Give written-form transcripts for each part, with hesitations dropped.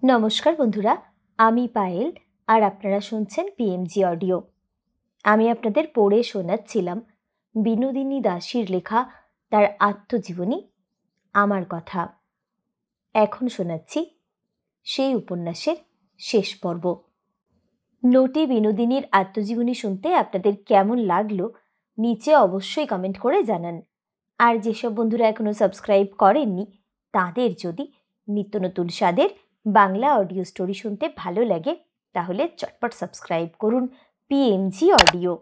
নমস্কার বন্ধুরা, আমি পায়েল আর আপনারা শুনছেন পিএমজি অডিও। আমি আপনাদের পড়ে শোনাচ্ছিলাম বিনোদিনী দাসীর লেখা তার আত্মজীবনী আমার কথা। এখন শোনাচ্ছি সেই উপন্যাসের শেষ পর্ব। নটি বিনোদিনীর আত্মজীবনী শুনতে আপনাদের কেমন লাগলো নিচে অবশ্যই কমেন্ট করে জানান। আর যেসব বন্ধুরা এখনো সাবস্ক্রাইব করেননি তাদের যদি নিত্য নতুন স্বাদের বাংলা অডিও স্টোরি শুনতে ভালো লাগে তাহলে চটপট সাবস্ক্রাইব করুন পিএমজি অডিও।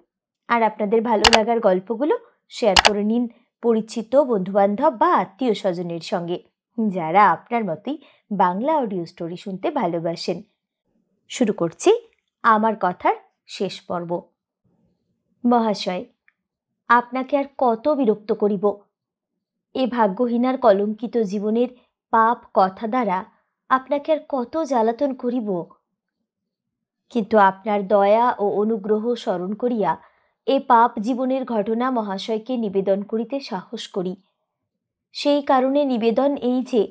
আর আপনাদের ভালো লাগার গল্পগুলো শেয়ার করে নিন পরিচিত বন্ধুবান্ধব বা আত্মীয় স্বজনের সঙ্গে যারা আপনার মতোই বাংলা অডিও স্টোরি শুনতে ভালোবাসেন। শুরু করছি আমার কথার শেষ পর্ব। মহাশয়, আপনাকে আর কত বিরক্ত করিব? এ ভাগ্যহীনার কলঙ্কিত জীবনের পাপ কথা দ্বারা আপনাকে আর কত জ্বালাতন করিব? কিন্তু আপনার দয়া ও অনুগ্রহ স্মরণ করিয়া এ পাপ জীবনের ঘটনা মহাশয়কে নিবেদন করিতে সাহস করি। সেই কারণে নিবেদন এই যে,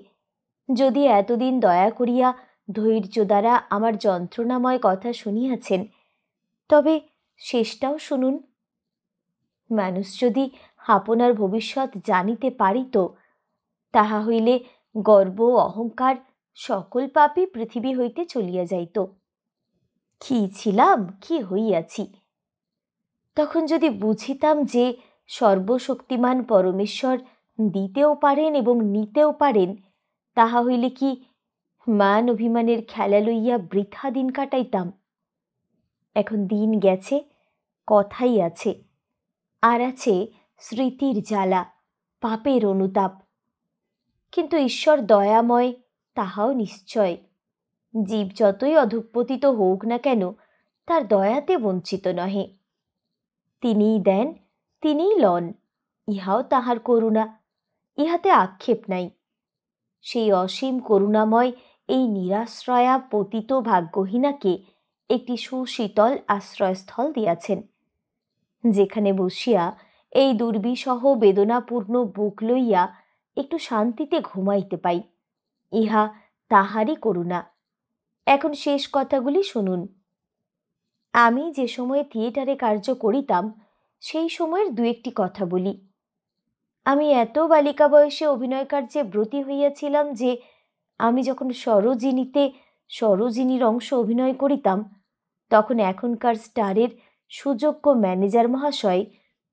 যদি এতদিন দয়া করিয়া ধৈর্য দ্বারা আমার যন্ত্রণাময় কথা শুনিয়াছেন, তবে শেষটাও শুনুন। মানুষ যদি আপনার ভবিষ্যৎ জানিতে পারিত, তাহা হইলে গর্ব অহংকার সকল পাপই পৃথিবী হইতে চলিয়া যাইত। কি ছিলাম, কি হইয়াছি, তখন যদি বুঝিতাম যে সর্বশক্তিমান পরমেশ্বর দিতেও পারেন এবং নিতেও পারেন, তাহা হইলে কি মান অভিমানের খেলা লইয়া বৃথা দিন কাটাইতাম? এখন দিন গেছে, কথাই আছে, আর আছে স্মৃতির জ্বালা, পাপের অনুতাপ। কিন্তু ঈশ্বর দয়াময়, তাহাও নিশ্চয়। জীব যতই অধঃপতিত হোক না কেন, তার দয়াতে বঞ্চিত নহে। তিনিই দেন, তিনিই লন, ইহাও তাহার করুণা, ইহাতে আক্ষেপ নাই। সেই অসীম করুণাময় এই নিরাশ্রয়া পতিত ভাগ্যহীনাকে একটি সুশীতল আশ্রয়স্থল দিয়াছেন, যেখানে বসিয়া এই দুর্বিসহ বেদনাপূর্ণ বুক লইয়া একটু শান্তিতে ঘুমাইতে পাই। ইহা তাহারই করুণা। এখন শেষ কথাগুলি শুনুন। আমি যে সময়ে থিয়েটারে কার্য করিতাম, সেই সময়ের দু একটি কথা বলি। আমি এত বালিকা বয়সে অভিনয় কার্যে ব্রতী হইয়াছিলাম যে আমি যখন সরোজিনীতে সরোজিনীর অংশ অভিনয় করিতাম, তখন এখনকার স্টারের সুযোগ্য ম্যানেজার মহাশয়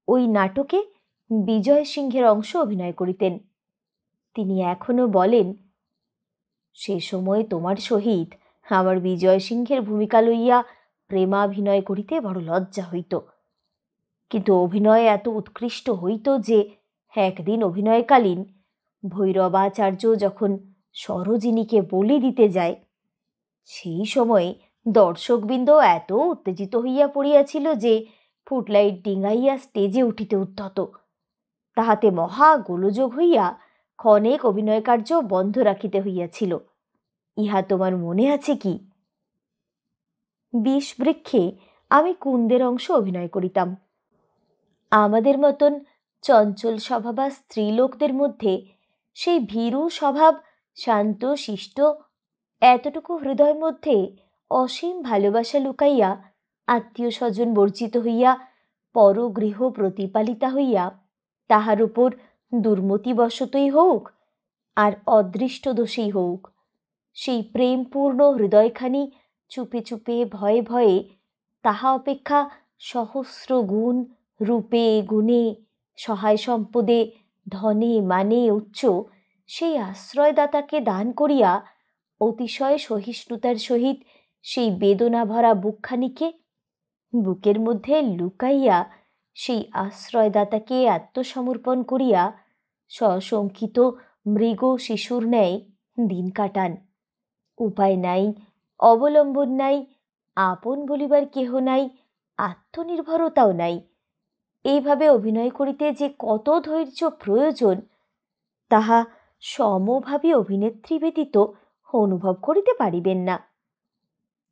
ওই নাটকে বিজয় সিংহের অংশ অভিনয় করিতেন। তিনি এখনো বলেন, সে সময় তোমার সহিত আমার বিজয় সিংহের ভূমিকা লইয়া প্রেমাভিনয় করিতে বড় লজ্জা হইত, কিন্তু অভিনয় এত উৎকৃষ্ট হইত যে একদিন অভিনয়কালীন ভৈরবাচার্য যখন সরোজিনীকে বলি দিতে যায়, সেই সময় দর্শকবৃন্দ এত উত্তেজিত হইয়া পড়িয়াছিল যে ফুটলাইট ডিঙাইয়া স্টেজে উঠিতে উদ্যত। তাহাতে মহা গোলযোগ হইয়া ক্ষণেক অভিনয় কার্য বন্ধ রাখিতে হইয়াছিল। ইহা তোমার মনে আছে কি? বিষবৃক্ষে আমি কুন্দের অংশ অভিনয় করিতাম। আমাদের মতন চঞ্চল স্বভাবা স্ত্রীলোকদের মধ্যে সেই ভীরু স্বভাব, শান্ত শিষ্ট, এতটুকু হৃদয়ের মধ্যে অসীম ভালোবাসা লুকাইয়া, আত্মীয় স্বজন বর্জিত হইয়া, পরগৃহ প্রতিপালিতা হইয়া, তাহার উপর দুর্মতিবশতই হোক আর অদৃষ্ট দোষেই হোক, সেই প্রেমপূর্ণ হৃদয়খানি চুপে চুপে ভয়ে ভয়ে, তাহা অপেক্ষা সহস্র গুণ রূপে গুণে সহায় সম্পদে ধনে মানে উচ্চ সেই আশ্রয়দাতাকে দান করিয়া অতিশয় সহিষ্ণুতার সহিত সেই বেদনা ভরা বুকখানিকে বুকের মধ্যে লুকাইয়া সেই আশ্রয়দাতাকে আত্মসমর্পণ করিয়া সশঙ্কিত মৃগ শিশুর ন্যায় দিন কাটান। উপায় নাই, অবলম্বন নাই, আপন বলিবার কেহ নাই, আত্মনির্ভরতাও নাই। এইভাবে অভিনয় করিতে যে কত ধৈর্য প্রয়োজন, তাহা সমভাবী অভিনেত্রী ব্যতীত অনুভব করিতে পারিবেন না।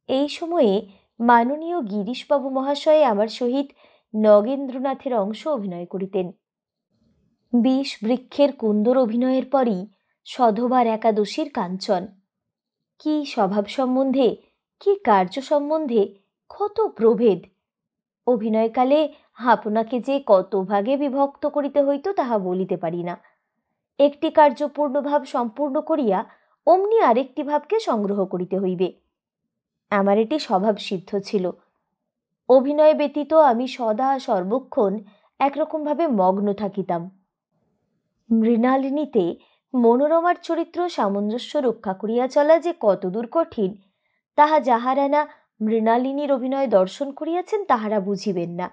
এই সময়ে মাননীয় গিরিশবাবু মহাশয় আমার সহিত নগেন্দ্রনাথের অংশ অভিনয় করিতেন। বিষবৃক্ষের কুন্দর অভিনয়ের পরই সধবার একাদশীর কাঞ্চন। কি স্বভাব সম্বন্ধে, কি কার্য সম্বন্ধে কত প্রভেদ! অভিনয়কালে আপনাকে যে কত ভাগে বিভক্ত করিতে হইত তাহা বলিতে পারি না। একটি কার্য পূর্ণভাব সম্পূর্ণ করিয়া অমনি আরেকটি ভাবকে সংগ্রহ করিতে হইবে। আমার এটি স্বভাব সিদ্ধ ছিল। অভিনয় ব্যতীত আমি সদা সর্বক্ষণ একরকমভাবে মগ্ন থাকিতাম। মৃণালিনীতে মনোরমার চরিত্র সামঞ্জস্য রক্ষা করিয়া চলা যে কতদূর কঠিন তাহা যাহারা না মৃণালিনীর অভিনয় দর্শন করিয়াছেন তাহারা বুঝিবেন না।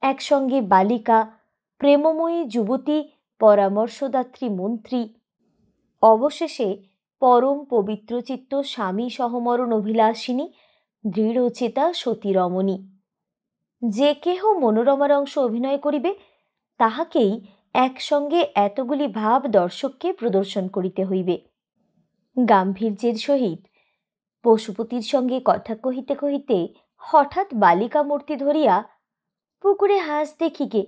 একসঙ্গে বালিকা, প্রেমময়ী যুবতী, পরামর্শদাত্রী মন্ত্রী, অবশেষে পরম পবিত্রচিত্ত স্বামী সহমরণ অভিলাষিনী দৃঢ়চেতা সতী রমণী, যে কেহ মনোরমার অংশ অভিনয় করিবে তাহাকেই একসঙ্গে এতগুলি ভাব দর্শককে প্রদর্শন করিতে হইবে। গাম্ভীর্যের সহিত পশুপতির সঙ্গে কথা কহিতে কহিতে হঠাৎ বালিকা মূর্তি ধরিয়া পুকুরে হাঁস দেখিকে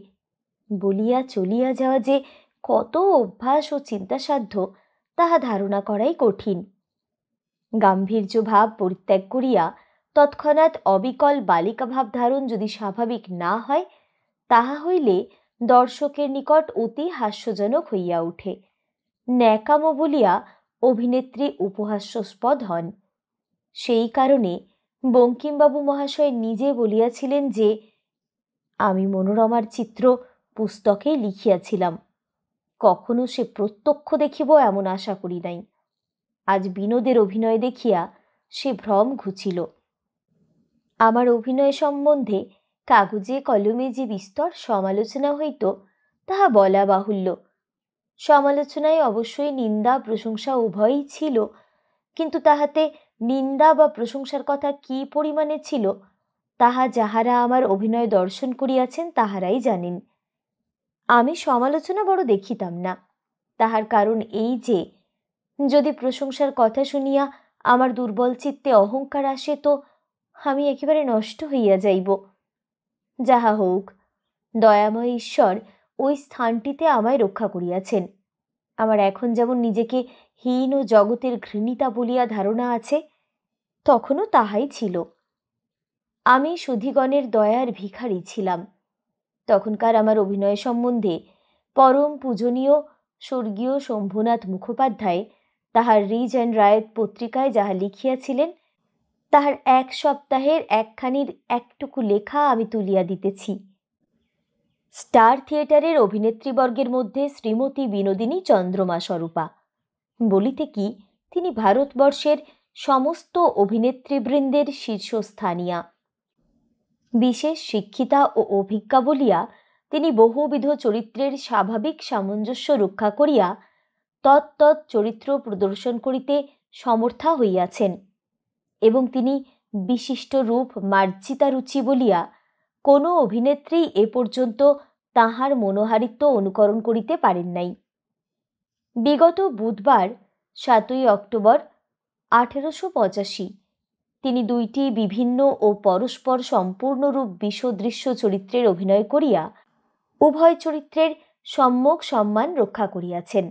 বলিয়া চলিয়া যাওয়া যে কত অভ্যাস ও চিন্তাসাধ্য তাহা ধারণা করাই কঠিন। গাম্ভীর্য ভাব পরিত্যাগ করিয়া তৎক্ষণাৎ অবিকল বালিকা ভাব ধারণ যদি স্বাভাবিক না হয় তাহা হইলে দর্শকের নিকট অতি হাস্যজনক হইয়া উঠে। ন্যাকামো বলিয়া অভিনেত্রী উপহাস্যস্পদ হন। সেই কারণে বঙ্কিমবাবু মহাশয় নিজে বলিয়াছিলেন যে আমি মনোরমার চিত্র পুস্তকে লিখিয়াছিলাম, কখনো সে প্রত্যক্ষ দেখিব এমন আশা করি নাই। আজ বিনোদের অভিনয় দেখিয়া সে ভ্রম ঘুচিল। আমার অভিনয় সম্বন্ধে কাগজে কলমে যে বিস্তর সমালোচনা হইত তাহা বলা বাহুল্য। সমালোচনায় অবশ্যই নিন্দা প্রশংসা উভয়ই ছিল, কিন্তু তাহাতে নিন্দা বা প্রশংসার কথা কি পরিমাণে ছিল তাহা যাহারা আমার অভিনয় দর্শন করিয়াছেন তাহারাই জানেন। আমি সমালোচনা বড় দেখিতাম না। তাহার কারণ এই যে যদি প্রশংসার কথা শুনিয়া আমার দুর্বল চিত্তে অহংকার আসে তো আমি একেবারে নষ্ট হইয়া যাইব। যাহা হোক, দয়াময় ঈশ্বর ওই স্থানটিতে আমায় রক্ষা করিয়াছেন। আমার এখন যেমন নিজেকে হীন ও জগতের ঘৃণিতা বলিয়া ধারণা আছে, তখনও তাহাই ছিল। আমি সুধীগণের দয়ার ভিখারি ছিলাম। তখনকার আমার অভিনয় সম্বন্ধে পরম পূজনীয় স্বর্গীয় শম্ভুনাথ মুখোপাধ্যায় তাহার রিজ অ্যান্ড রায়ত পত্রিকায় যাহা লিখিয়াছিলেন তাহার এক সপ্তাহের একখানির একটুকু লেখা আমি তুলিয়া দিতেছি। স্টার থিয়েটারের অভিনেত্রীবর্গের মধ্যে শ্রীমতী বিনোদিনী চন্দ্রমা স্বরূপা, বলিতে কি তিনি ভারতবর্ষের সমস্ত অভিনেত্রীবৃন্দের শীর্ষস্থানীয়া। বিশেষ শিক্ষিতা ও অভিজ্ঞা বলিয়া তিনি বহুবিধ চরিত্রের স্বাভাবিক সামঞ্জস্য রক্ষা করিয়া তৎ চরিত্র প্রদর্শন করিতে সমর্থা হইয়াছেন, এবং তিনি বিশিষ্ট রূপ মার্জিতা রুচি বলিয়া কোনো অভিনেত্রী এ পর্যন্ত তাহার মনোহারিত্ব অনুকরণ করিতে পারেন নাই। বিগত বুধবার 7ই অক্টোবর 1885 তিনি দুইটি বিভিন্ন ও পরস্পর সম্পূর্ণরূপ বিষদৃশ্য চরিত্রের অভিনয় করিয়া উভয় চরিত্রের সম্যক সম্মান রক্ষা করিয়াছেন।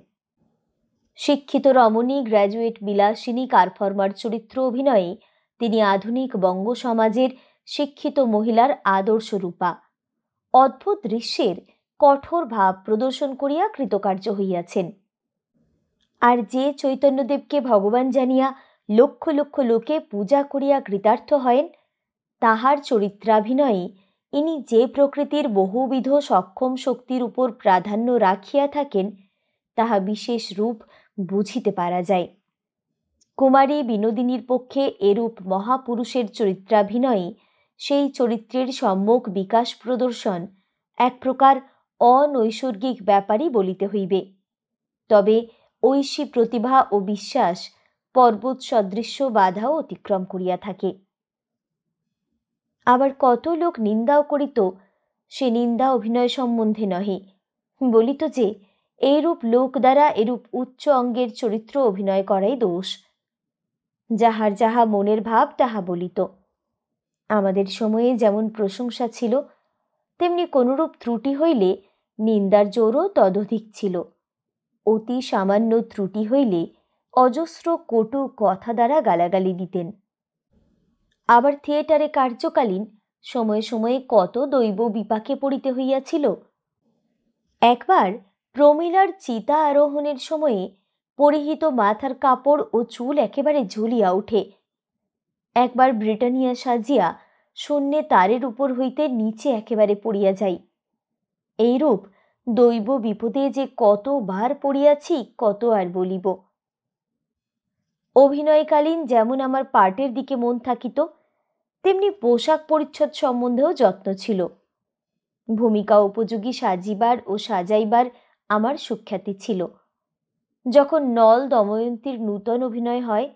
শিক্ষিত রমণী গ্র্যাজুয়েট বিলাসিনী কারফর্মার চরিত্র অভিনয়ে তিনি আধুনিক বঙ্গ সমাজের শিক্ষিত মহিলার আদর্শ রূপা অদ্ভুত দৃশ্যের কঠোর ভাব প্রদর্শন করিয়া কৃতকার্য হইয়াছেন। আর যে চৈতন্যদেবকে ভগবান জানিয়া লক্ষ লক্ষ লোকে পূজা করিয়া কৃতার্থ হয়েন, তাহার চরিত্রাভিনয়ে ইনি যে প্রকৃতির বহুবিধ সক্ষম শক্তির উপর প্রাধান্য রাখিয়া থাকেন তাহা বিশেষ রূপ বুঝিতে পারা যায়। কুমারী বিনোদিনীর পক্ষে এরূপ মহাপুরুষের চরিত্রাভিনয়ে সেই চরিত্রের সম্যক বিকাশ প্রদর্শন এক প্রকার অনৈসর্গিক ব্যাপারই বলিতে হইবে। তবে ঐশী প্রতিভা ও বিশ্বাস পর্বত সদৃশ্য বাধাও অতিক্রম করিয়া থাকে। আবার কত লোক নিন্দাও করিত, সে নিন্দা অভিনয় সম্বন্ধে নহে, বলিত যে এইরূপ লোক দ্বারা এরূপ উচ্চ অঙ্গের চরিত্র অভিনয় করাই দোষ। যাহার যাহা মনের ভাব তাহা বলিত। আমাদের সময়ে যেমন প্রশংসা ছিল, তেমনি কোনরূপ ত্রুটি হইলে নিন্দার জোরও তদধিক ছিল। অতি সামান্য ত্রুটি হইলে অজস্র কটু কথা দ্বারা গালাগালি দিতেন। আবার থিয়েটারে কার্যকালীন সময়ে সময়ে কত দৈব বিপাকে পড়িতে হইয়াছিল। একবার প্রমীলার চিতা আরোহণের সময়ে পরিহিত মাথার কাপড় ও চুল একেবারে ঝুলিয়া উঠে। একবার ব্রিটানিয়া সাজিয়া শূন্যে তারের উপর হইতে নিচে একেবারে পড়িয়া যাই। এইরূপ দৈব বিপদে যে কতবার পড়িয়াছি কত আর বলিব। অভিনয়কালীন যেমন আমার পার্টের দিকে মন থাকিত, তেমনি পোশাক পরিচ্ছদ সম্বন্ধেও যত্ন ছিল। ভূমিকা উপযোগী সাজিবার ও সাজাইবার আমার সুখ্যাতি ছিল। যখন নল দময়ন্তীর নূতন অভিনয় হয়,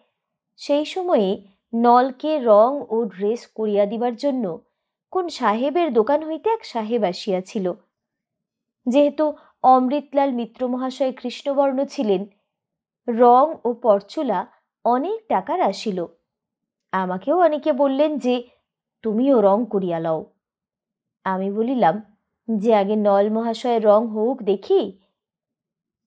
সেই সময়ে নলকে রং ও ড্রেস করিয়া দিবার জন্য কোন সাহেবের দোকান হইতে এক সাহেব আসিয়াছিল। যেহেতু অমৃতলাল মিত্র মহাশয় কৃষ্ণবর্ণ ছিলেন, রং ও পরচুলা অনেক টাকার আসিল। আমাকেও অনেকে বললেন যে তুমিও রং করিয়া লও। আমি বলিলাম যে আগে নল মহাশয়ের রং হোক দেখি।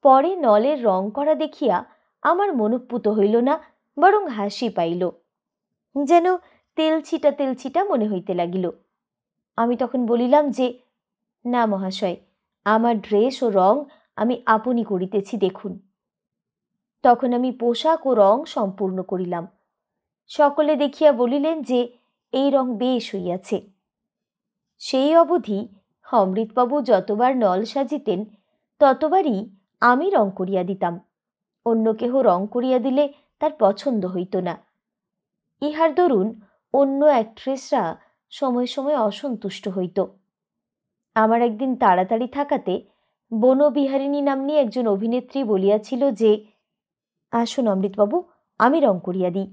পরে নলের রং করা দেখিয়া আমার মনোপুত হইল না, বরং হাসি পাইল, যেন তেলছিটা তেলছিটা মনে হইতে লাগিল। আমি তখন বলিলাম যে না মহাশয়, আমার ড্রেস ও রং আমি আপনি করিতেছি, দেখুন। তখন আমি পোশাক ও রং সম্পূর্ণ করিলাম। সকলে দেখিয়া বলিলেন যে এই রং বেশ হইয়াছে। সেই অবধি অমৃতবাবু যতবার নল সাজিতেন ততবারই আমি রং করিয়া দিতাম। অন্য কেহ রং করিয়া দিলে তার পছন্দ হইত না। ইহার দরুন অন্য অ্যাক্ট্রেসরা সময় সময় অসন্তুষ্ট হইত। আমার একদিন তাড়াতাড়ি থাকাতে বনবিহারিণী নাম্নী একজন অভিনেত্রী বলিয়াছিল যে আসুন অমৃতবাবু, আমি রং করিয়া দিই।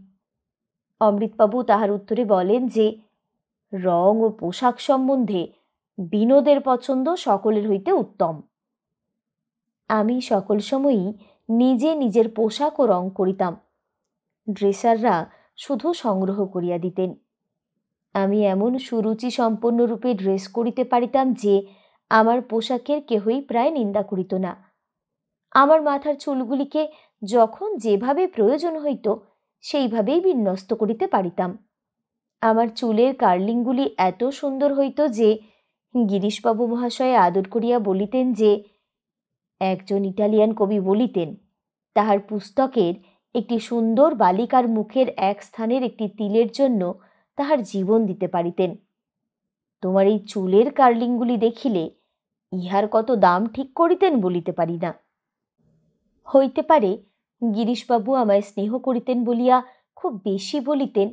অমৃতবাবু তাহার উত্তরে বলেন যে রং ও পোশাক সম্বন্ধে বিনোদের পছন্দ সকলের হইতে উত্তম। আমি সকল সময়ই নিজে নিজের পোশাক ও রং করিতাম। ড্রেসাররা শুধু সংগ্রহ করিয়া দিতেন। আমি এমন সুরুচি সম্পন্নরূপে ড্রেস করিতে পারিতাম যে আমার পোশাকের কেহই প্রায় নিন্দা করিত না। আমার মাথার চুলগুলিকে যখন যেভাবে প্রয়োজন হইত সেইভাবেই বিন্যস্ত করিতে পারিতাম। আমার চুলের কার্লিংগুলি এত সুন্দর হইত যে গিরিশবাবু মহাশয় আদর করিয়া বলিতেন যে একজন ইটালিয়ান কবি বলিতেন তাহার পুস্তকের একটি সুন্দর বালিকার মুখের এক স্থানের একটি তিলের জন্য তাহার জীবন দিতে পারিতেন। তোমার এই চুলের কার্লিংগুলি দেখিলে ইহার কত দাম ঠিক করিতেন বলিতে পারি না। হইতে পারে গিরিশবাবু আমায় স্নেহ করিতেন বলিয়া খুব বেশি বলিতেন,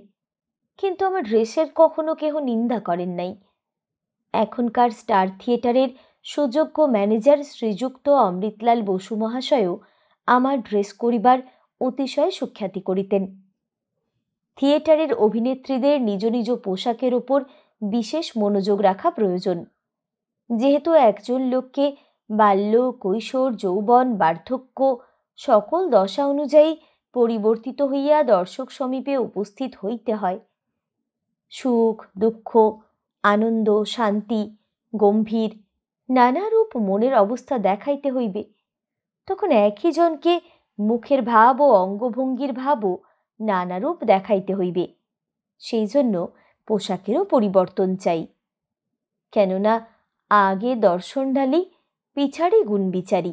কিন্তু আমার ড্রেসের কখনো কেহ নিন্দা করেন নাই। এখনকার স্টার থিয়েটারের সুযোগ্য ম্যানেজার শ্রীযুক্ত অমৃতলাল বসু মহাশয়ও আমার ড্রেস করিবার অতিশয় সুখ্যাতি করিতেন। থিয়েটারের অভিনেত্রীদের নিজ নিজ পোশাকের ওপর বিশেষ মনোযোগ রাখা প্রয়োজন। যেহেতু একজন লোককে বাল্য, কৈশোর, যৌবন, বার্ধক্য সকল দশা অনুযায়ী পরিবর্তিত হইয়া দর্শক সমীপে উপস্থিত হইতে হয়। সুখ, দুঃখ, আনন্দ, শান্তি, গম্ভীর নানারূপ মনের অবস্থা দেখাইতে হইবে। তখন একই জনকে মুখের ভাব ও অঙ্গভঙ্গির ভাবও নানারূপ দেখাইতে হইবে। সেই জন্য পোশাকেরও পরিবর্তন চাই। কেননা আগে দর্শন ঢালি, পিছাড়ি গুণ বিচারি।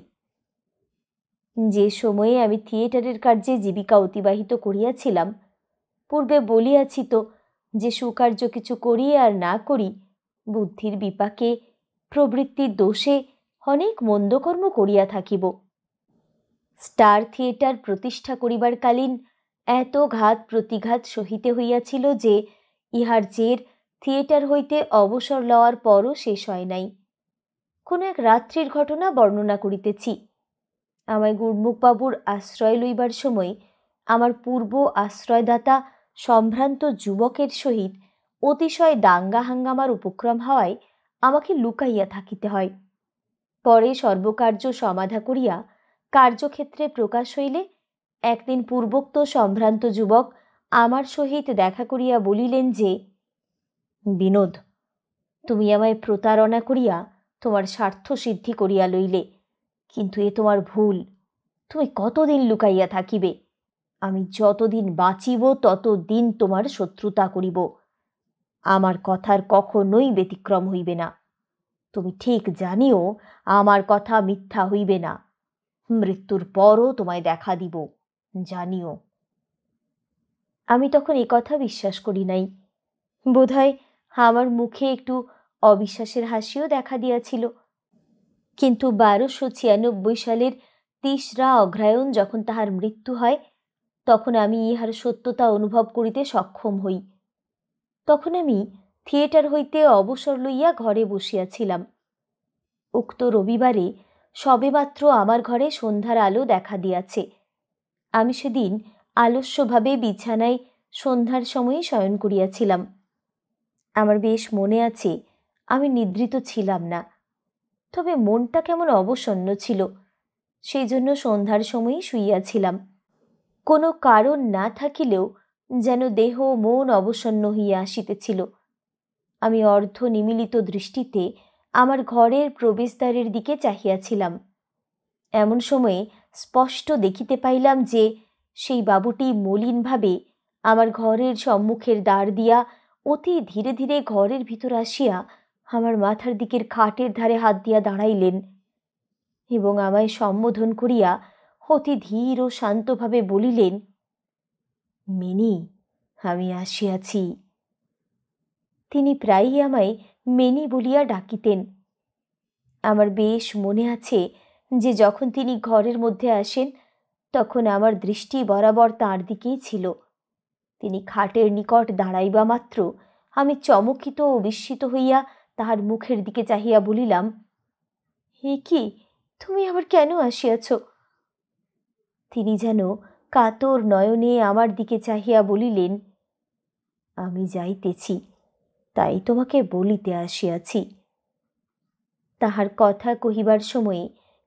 যে সময়ে আমি থিয়েটারের কার্যে জীবিকা অতিবাহিত করিয়াছিলাম, পূর্বে বলিয়াছি তো যে সুকার্য কিছু করি আর না করি বুদ্ধির বিপাকে, প্রবৃত্তির দোষে অনেক মন্দকর্ম করিয়া থাকিব। স্টার থিয়েটার প্রতিষ্ঠা করিবার কালীন এত ঘাত প্রতিঘাত সহিতে হইয়াছিল যে ইহার জের থিয়েটার হইতে অবসর লওয়ার পরও শেষ হয় নাই। কোনো এক রাত্রির ঘটনা বর্ণনা করিতেছি। আমায় গুরমুখবাবুর আশ্রয় লইবার সময় আমার পূর্ব আশ্রয়দাতা সম্ভ্রান্ত যুবকের সহিত অতিশয় দাঙ্গা হাঙ্গামার উপক্রম হওয়ায় আমাকে লুকাইয়া থাকিতে হয়। পরে সর্বকার্য সমাধা করিয়া কার্যক্ষেত্রে প্রকাশ হইলে একদিন পূর্বোক্ত সম্ভ্রান্ত যুবক আমার সহিত দেখা করিয়া বলিলেন যে বিনোদ, তুমি আমায় প্রতারণা করিয়া তোমার স্বার্থ সিদ্ধি করিয়া লইলে, কিন্তু এ তোমার ভুল। তুমি কতদিন লুকাইয়া থাকিবে? আমি যতদিন বাঁচিব ততদিন তোমার শত্রুতা করিব। আমার কথার কখনোই ব্যতিক্রম হইবে না। তুমি ঠিক জানিও আমার কথা মিথ্যা হইবে না। মৃত্যুর পরও তোমায় দেখা দিব, জানিও। আমি তখন এ কথা বিশ্বাস করি নাই। বোধহয় আমার মুখে একটু অবিশ্বাসের হাসিও দেখা দিয়াছিল। কিন্তু 1296 সালের ৩রা অগ্রহায়ণ যখন তাহার মৃত্যু হয়, তখন আমি ইহার সত্যতা অনুভব করিতে সক্ষম হই। তখন আমি থিয়েটার হইতে অবসর লইয়া ঘরে বসিয়াছিলাম। উক্ত রবিবারে সবেমাত্র আমার ঘরে সন্ধ্যার আলো দেখা দিয়াছে। আমি সেদিন আলস্যভাবে বিছানায় সন্ধ্যার সময়ই শয়ন করিয়াছিলাম। আমার বেশ মনে আছে আমি নিদ্রিত ছিলাম না, তবে মনটা কেমন অবসন্ন ছিল। সেই জন্য সন্ধ্যার সময়ই শুইয়াছিলাম। কোনো কারণ না থাকিলেও যেন দেহ মন অবসন্ন হইয়া আসিতেছিল। আমি অর্ধ নিমীলিত দৃষ্টিতে আমার ঘরের প্রবেশদ্বারের দিকে চাহিয়াছিলাম। এমন সময়ে স্পষ্ট দেখিতে পাইলাম যে সেই বাবুটি মলিনভাবে আমার ঘরের সম্মুখের দ্বার দিয়া অতি ধীরে ধীরে ঘরের ভিতর আসিয়া আমার মাথার দিকের খাটের ধারে হাত দিয়া দাঁড়াইলেন এবং আমায় সম্বোধন করিয়া অতি ধীর ও শান্তভাবে বলিলেন, মিনি, আমি আসিয়াছি। তিনি প্রায়ই আমায় মেনি বলিয়া ডাকিতেন। আমার বেশ মনে আছে যে যখন তিনি ঘরের মধ্যে আসেন তখন আমার দৃষ্টি বরাবর তাঁর দিকেই ছিল। তিনি খাটের নিকট দাঁড়াইবা মাত্র আমি চমকিত ও বিস্মিত হইয়া তাহার মুখের দিকে চাহিয়া বলিলাম, হে কি, তুমি আবার কেন আসিয়াছ? তিনি যেন কাতর নয়নে আমার দিকে চাহিয়া বলিলেন, আমি যাইতেছি, তাই তোমাকে বলিতে আসিয়াছি। তাহার কথা কহিবার সময়ে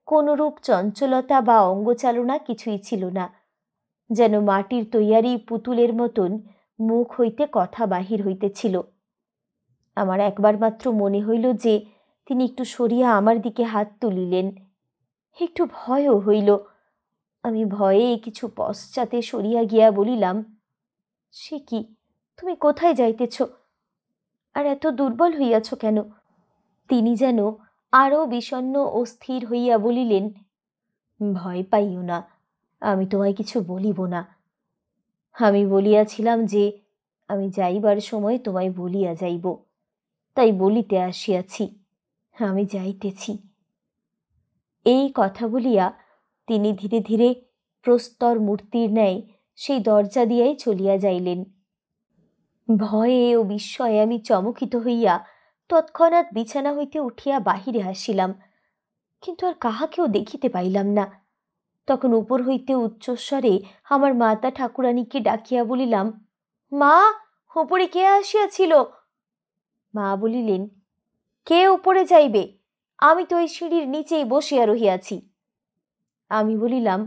কোনরূপ চঞ্চলতা বা অঙ্গচালনা কিছুই ছিল না। যেন মাটির তৈয়ারি পুতুলের মতন মুখ হইতে কথা বাহির হইতেছিল। আমার একবার মাত্র মনে হইল যে তিনি একটু সরিয়া আমার দিকে হাত তুলিলেন। একটু ভয়ও হইল। আমি ভয়ে কিছু পশ্চাতে সরিয়া গিয়া বলিলাম, সে কি, তুমি কোথায় যাইতেছ? আর এত দুর্বল হইয়াছ কেন? তিনি যেন আরও বিষণ্ণ ও স্থির হইয়া বলিলেন, ভয় পাইও না, আমি তোমায় কিছু বলিব না। আমি বলিয়াছিলাম যে আমি যাইবার সময় তোমায় বলিয়া যাইব, তাই বলিতে আসিয়াছি, আমি যাইতেছি। এই কথা বলিয়া তিনি ধীরে ধীরে প্রস্তর মূর্তির ন্যায় সেই দরজা দিয়াই চলিয়া যাইলেন। ভয়ে ও বিস্ময়ে আমি চমকিত হইয়া তৎক্ষণাৎ বিছানা হইতে উঠিয়া বাহিরে আসিলাম, কিন্তু আর কাহাকেও দেখিতে পাইলাম না। তখন উপর হইতে উচ্চস্বরে আমার মাতা ঠাকুরানীকে ডাকিয়া বলিলাম, মা, উপরে কে আসিয়াছিল? মা বলিলেন, কে উপরে যাইবে? আমি তো এই সিঁড়ির নিচেই বসিয়া রহিয়াছি। আমি বলিলাম,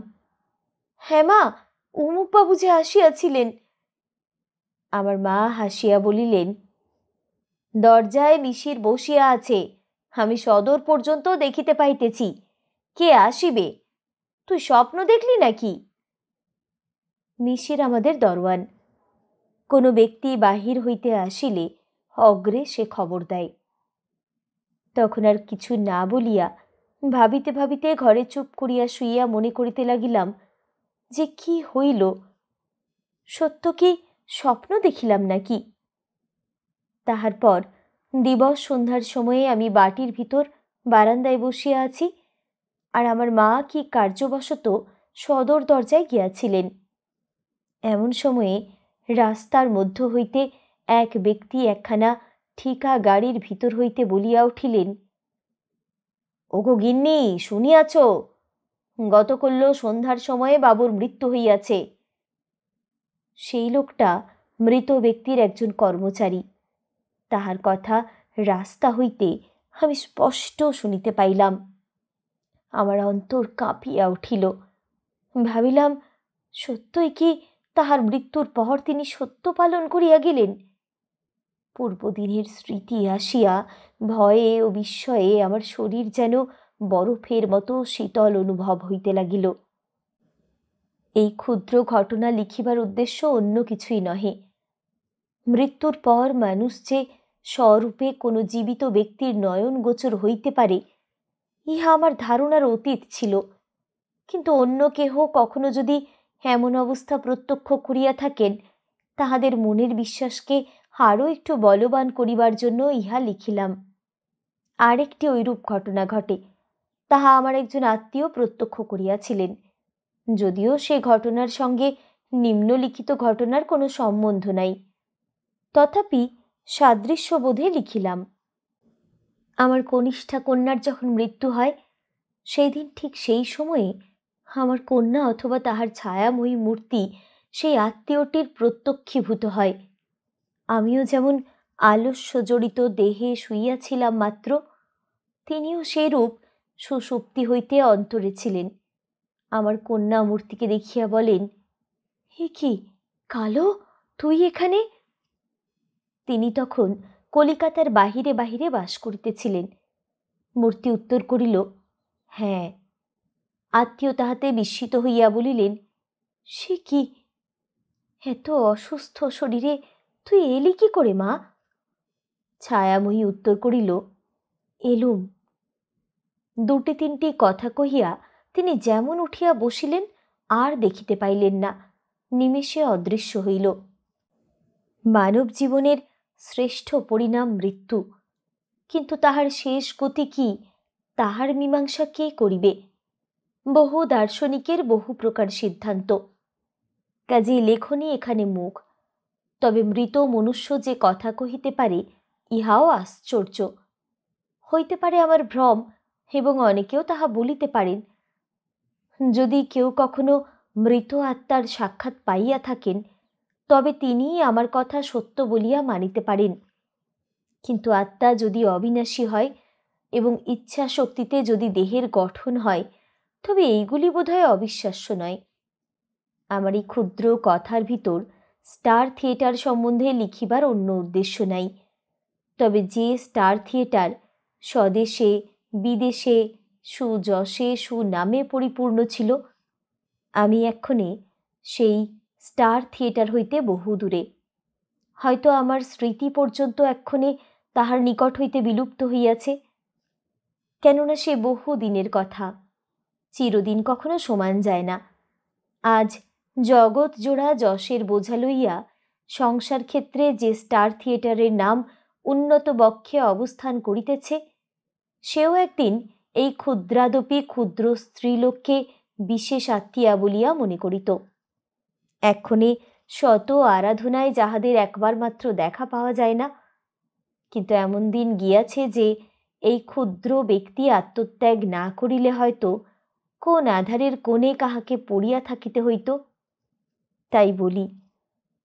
হ্যাঁ মা, অমুক বাবু যে আসিয়াছিলেন। আমার মা হাসিয়া বলিলেন, দরজায় মিশির বসিয়া আছে, আমি সদর পর্যন্ত দেখিতে পাইতেছি, কে আসিবে? তুই স্বপ্ন দেখলি নাকি? মিশির আমাদের দরওয়ান। কোনো ব্যক্তি বাহির হইতে আসিলে অগ্রে সে খবর দেয়। তখন আর কিছু না বলিয়া ভাবিতে ভাবিতে ঘরে চুপ করিয়া শুইয়া মনে করিতে লাগিলাম যে কি হইল, সত্য কি স্বপ্ন দেখিলাম নাকি? তাহার পর দিবস সন্ধ্যার সময়ে আমি বাটির ভিতর বারান্দায় বসিয়া আছি, আর আমার মা কি কার্যবশত সদর দরজায় গিয়াছিলেন। এমন সময়ে রাস্তার মধ্য হইতে এক ব্যক্তি একখানা ঠিকা গাড়ির ভিতর হইতে বলিয়া উঠিলেন, ওগো গিন্নি, শুনিয়াছ? গতকল্য সন্ধ্যার সময়ে বাবুর মৃত্যু হইয়াছে। সেই লোকটা মৃত ব্যক্তির একজন কর্মচারী। তাহার কথা রাস্তা হইতে আমি স্পষ্ট শুনিতে পাইলাম। আমার অন্তর কাঁপিয়া উঠিল। ভাবিলাম, সত্যই কি তাহার মৃত্যুর পর তিনি সত্য পালন করিয়া গেলেন? পূর্বদিনের স্মৃতি আসিয়া ভয়ে ও বিস্ময়ে আমার শরীর যেন বরফের মতো শীতল অনুভব হইতে লাগিল। এই ক্ষুদ্র ঘটনা লিখিবার উদ্দেশ্য অন্য কিছুই নহে। মৃত্যুর পর মানুষ যে স্বরূপে কোনো জীবিত ব্যক্তির নয়ন গোচর হইতে পারে, ইহা আমার ধারণার অতীত ছিল। কিন্তু অন্য কেহ কখনো যদি এমন অবস্থা প্রত্যক্ষ করিয়া থাকেন, তাহাদের মনের বিশ্বাসকে আরও একটু বলবান করিবার জন্য ইহা লিখিলাম। আরেকটি ঐরূপ ঘটনা ঘটে, তাহা আমার একজন আত্মীয় প্রত্যক্ষ করিয়াছিলেন, যদিও সে ঘটনার সঙ্গে নিম্নলিখিত ঘটনার কোনো সম্বন্ধ নাই। তথাপি সাদৃশ্যবোধে লিখিলাম। আমার কনিষ্ঠা কন্যার যখন মৃত্যু হয়, সেই দিন ঠিক সেই সময়ে আমার কন্যা অথবা তাহার ছায়াময়ী মূর্তি সেই আত্মীয়টির প্রত্যক্ষীভূত হয়। আমিও যেমন আলস্য জড়িত দেহে শুইয়াছিলাম মাত্র, তিনিও সেইরূপ সুষুপ্তি হইতে অন্তরে ছিলেন। আমার কন্যা মূর্তিকে দেখিয়া বলেন, হে কি কালো, তুই এখানে? তিনি তখন কলিকাতার বাহিরে বাহিরে বাস করিতেছিলেন। মূর্তি উত্তর করিল, হ্যাঁ। আত্মীয় তাহাতে বিস্মিত হইয়া বলিলেন, সে কি, এত অসুস্থ শরীরে তুই এলি কি করে মা? ছায়াময়ী উত্তর করিল, এলুম। দুটি তিনটি কথা কহিয়া তিনি যেমন উঠিয়া বসিলেন, আর দেখিতে পাইলেন না, নিমেষে অদৃশ্য হইল। মানব জীবনের শ্রেষ্ঠ পরিণাম মৃত্যু, কিন্তু তাহার শেষ গতি কি, তাহার মীমাংসা কে করিবে? বহু দার্শনিকের বহু প্রকার সিদ্ধান্ত, কাজেই লেখনী এখানে মুখ। তবে মৃত মনুষ্য যে কথা কহিতে পারে, ইহাও আশ্চর্য। হইতে পারে আমার ভ্রম, এবং অনেকেও তাহা বলিতে পারেন। যদি কেউ কখনো মৃত আত্মার সাক্ষাৎ পাইয়া থাকেন, তবে তিনিই আমার কথা সত্য বলিয়া মানিতে পারেন। কিন্তু আত্মা যদি অবিনাশী হয় এবং ইচ্ছা শক্তিতে যদি দেহের গঠন হয়, তবে এইগুলি বোধহয় অবিশ্বাস্য নয়। আমার এই ক্ষুদ্র কথার ভিতর স্টার থিয়েটার সম্বন্ধে লিখিবার অন্য উদ্দেশ্য নাই। তবে যে স্টার থিয়েটার স্বদেশে বিদেশে সুযশে সুনামে পরিপূর্ণ ছিল, আমি এক্ষণে সেই স্টার থিয়েটার হইতে বহু দূরে। হয়তো আমার স্মৃতি পর্যন্ত এক্ষণে তাহার নিকট হইতে বিলুপ্ত হইয়াছে, কেননা সে বহু দিনের কথা, চিরদিন কখনো সমান যায় না। আজ জগৎ জোড়া যশের বোঝা লইয়া সংসার ক্ষেত্রে যে স্টার থিয়েটারের নাম উন্নত বক্ষে অবস্থান করিতেছে, সেও একদিন এই ক্ষুদ্রাদপি ক্ষুদ্র স্ত্রীলোককে বিশেষ আত্মীয়া বলিয়া মনে করিত। এক্ষণে শত আরাধনায় যাহাদের একবার মাত্র দেখা পাওয়া যায় না, কিন্তু এমন দিন গিয়াছে যে এই ক্ষুদ্র ব্যক্তি আত্মত্যাগ না করিলে হয়তো কোন আধারের কোণে কাহাকে পড়িয়া থাকিতে হইত। তাই বলি,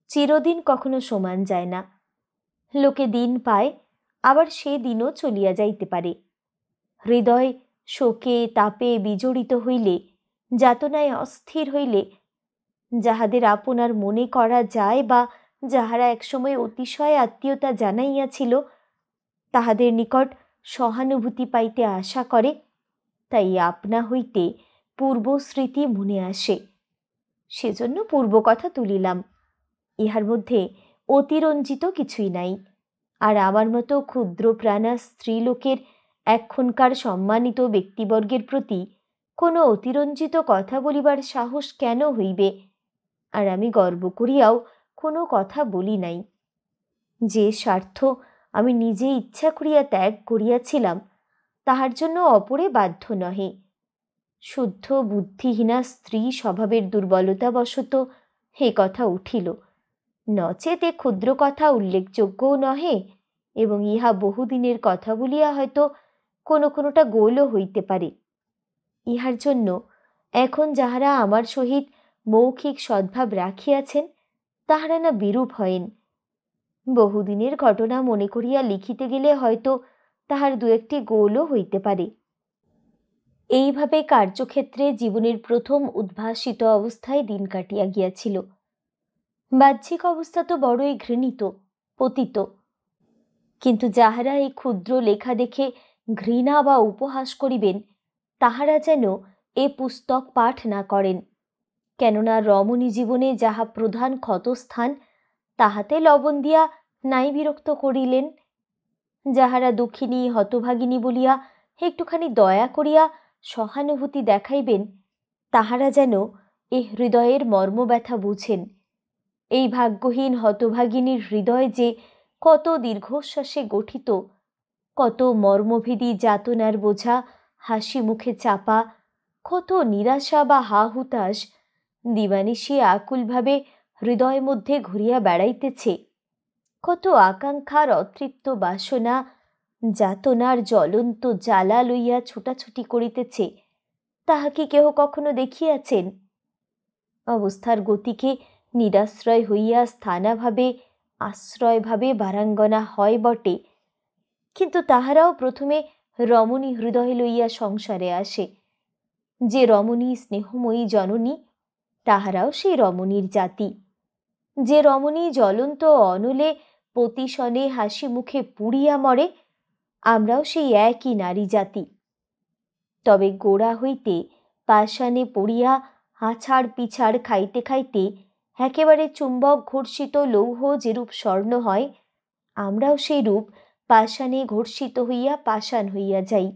চিরদিন কখনো সমান যায় না। লোকে দিন পায়, আবার সে দিনও চলিয়া যাইতে পারে। হৃদয় শোকে তাপে বিজড়িত হইলে, যাতনায় অস্থির হইলে, যাহাদের আপনার মনে করা যায় বা যাহারা একসময় অতিশয় আত্মীয়তা জানাইয়াছিল, তাহাদের নিকট সহানুভূতি পাইতে আশা করে, তাই আপনা হইতে পূর্ব স্মৃতি মনে আসে। সেজন্য পূর্ব কথা তুলিলাম। ইহার মধ্যে অতিরঞ্জিত কিছুই নাই। আর আমার মতো ক্ষুদ্র প্রাণা স্ত্রীলোকের এক্ষণকার সম্মানিত ব্যক্তিবর্গের প্রতি কোনো অতিরঞ্জিত কথা বলিবার সাহস কেন হইবে? আর আমি গর্ব করিয়াও কোনো কথা বলি নাই। যে স্বার্থ আমি নিজে ইচ্ছা করিয়া ত্যাগ করিয়াছিলাম, তাহার জন্য অপরে বাধ্য নহে। শুদ্ধ বুদ্ধিহীনা স্ত্রী স্বভাবের দুর্বলতাবশত এ কথা উঠিল, নচেত এ ক্ষুদ্র কথা উল্লেখযোগ্যও নহে, এবং ইহা বহুদিনের কথা বলিয়া হয়তো কোনোটা গোলও হইতে পারে। ইহার জন্য এখন যাহারা আমার সহিত মৌখিক সদ্ভাব রাখিয়াছেন, তাহারা না বিরূপ হয়েন। বহুদিনের ঘটনা মনে করিয়া লিখিতে গেলে হয়তো তাহার দু একটি গোলও হইতে পারে। এইভাবে কার্যক্ষেত্রে জীবনের প্রথম উদ্ভাসিত অবস্থায় দিন কাটিয়া গিয়াছিল। বাহ্যিক অবস্থা তো বড়ই ঘৃণিত, পতিত, কিন্তু যাহারা এই ক্ষুদ্র লেখা দেখে ঘৃণা বা উপহাস করিবেন, তাহারা যেন এ পুস্তক পাঠ না করেন। কেননা রমণী জীবনে যাহা প্রধান ক্ষতস্থান, তাহাতে লবণ দিয়া নাই বিরক্ত করিলেন। যাহারা দুঃখিনী হতভাগিনী বলিয়া একটুখানি দয়া করিয়া সহানুভূতি দেখাইবেন, তাহারা যেন এ হৃদয়ের মর্মব্যথা বুঝেন। এই ভাগ্যহীন হতভাগিনীর হৃদয় যে কত দীর্ঘশ্বাসে গঠিত, কত মর্মভেদী যাতনার বোঝা হাসি মুখে চাপা, কত নিরাশা বা হা হুতাশ দিবানিশি আকুলভাবে হৃদয় মধ্যে ঘুরিয়া বেড়াইতেছে, কত আকাঙ্ক্ষার অতৃপ্ত বাসনা যাতনার জ্বলন্ত জ্বালা লইয়া ছুটাছুটি করিতেছে, তাহা কি কেহ কখনো দেখিয়াছেন? অবস্থার গতিকে নিরাশ্রয় হইয়া স্থানাভাবে আশ্রয়ভাবে বারাঙ্গনা হয় বটে, কিন্তু তাহারাও প্রথমে রমণী হৃদয় লইয়া সংসারে আসে। যে রমণী স্নেহময়ী জননী, তাহারাও সেই রমণীর জাতি। যে রমণী জ্বলন্ত অনলে পতিশনে হাসি মুখে পুড়িয়া মরে, আমরাও সেই একই নারী জাতি। তবে গোড়া হইতে পাষাণে পড়িয়া আছাড় পিছাড় খাইতে খাইতে একেবারে চুম্বক ঘর্ষিত লৌহ যেরূপ স্বর্ণ হয়, আমরাও সেই রূপ পাষাণে ঘর্ষিত হইয়া পাষাণ হইয়া যাই।